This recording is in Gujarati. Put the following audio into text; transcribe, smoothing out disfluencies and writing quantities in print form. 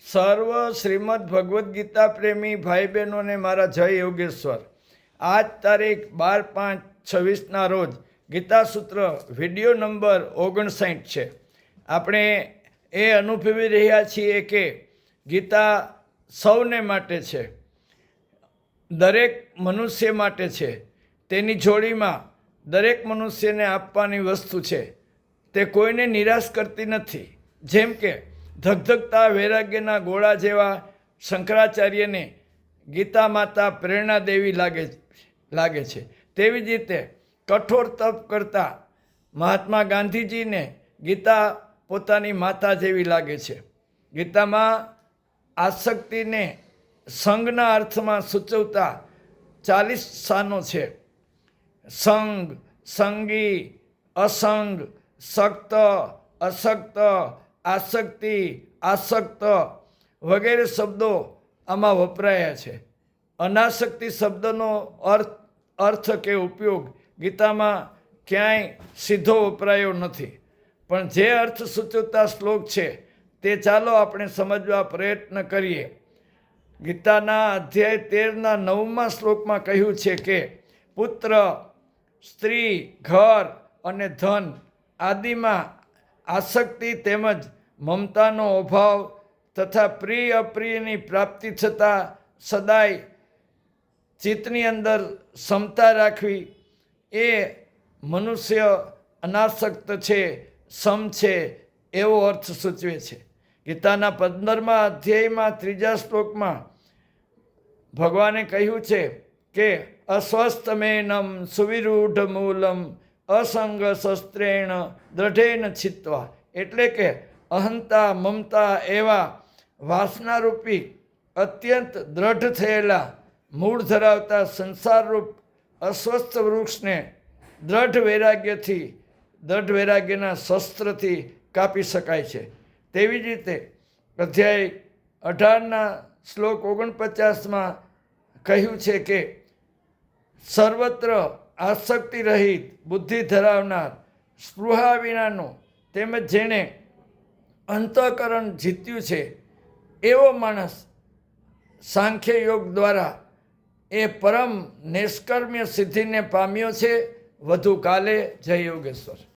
સર્વ શ્રીમદ ભગવદ્ ગીતા પ્રેમી ભાઈ બહેનોને મારા જય યોગેશ્વર. આજ તારીખ 12/5/26ના રોજ ગીતા સૂત્ર વિડીયો નંબર 59 છે. આપણે એ અનુભવી રહ્યા છીએ કે ગીતા સૌને માટે છે, દરેક મનુષ્ય માટે છે. તેની જોડીમાં દરેક મનુષ્યને આપવાની વસ્તુ છે. તે કોઈને નિરાશ કરતી નથી. જેમ કે ધગધગતા વૈરાગ્યના ગોળા જેવા શંકરાચાર્યને ગીતા માતા પ્રેરણા દેવી લાગે છે. તેવી જ રીતે કઠોર તપ કરતા મહાત્મા ગાંધીજીને ગીતા પોતાની માતા જેવી લાગે છે. ગીતામાં આસક્તિને સંઘના અર્થમાં સૂચવતા 40 સ્થાનો છે. સંગ, સંગી, અસંગ, સક્ત, અસક્ત, આસક્તિ, આસક્ત વગેરે શબ્દો આમાં વપરાયા છે. અનાસક્તિ શબ્દનો અર્થ કે ઉપયોગ ગીતામાં ક્યાંય સીધો વપરાયો નથી, પણ જે અર્થ સૂચવતા શ્લોક છે તે ચાલો આપણે સમજવા પ્રયત્ન કરીએ. ગીતાના અધ્યાય 13ના 9મા શ્લોકમાં કહ્યું છે કે પુત્ર, સ્ત્રી, ઘર અને ધન આદિમાં આસક્તિ તેમજ મમતાનો અભાવ તથા પ્રિય અપ્રિયની પ્રાપ્તિ થતાં સદાય ચિત્તની અંદર સમતા રાખવી એ મનુષ્ય અનાસક્ત છે, સમ છે એવો અર્થ સૂચવે છે. ગીતાના 15મા અધ્યાયમાં 3જા શ્લોકમાં ભગવાને કહ્યું છે કે અસ્વસ્થમેનમ સુવિરૂઢ મૂલમ અસંગ શસ્ત્રેણ દ્રઢેન છિત્વા, એટલે કે અહંતા મમતા એવા વાસનારૂપી અત્યંત દ્રઢ થયેલા મૂળ ધરાવતા સંસારરૂપ અસ્વસ્થ વૃક્ષને દ્રઢ વૈરાગ્યના શસ્ત્રથી કાપી શકાય છે. તેવી જ રીતે અધ્યાય 18ના શ્લોક 49માં કહ્યું છે કે સર્વત્ર આસક્તિ રહિત બુદ્ધિ ધરાવનાર, સ્પૃહા વિનાનો તેમજ જેણે અંતઃકરણ જીત્યું છે એવો માણસ સાંખ્ય યોગ દ્વારા એ પરમ નિષ્કર્મ્ય સિદ્ધિને પામ્યો છે. વધુ કાલે. જય યોગેશ્વર.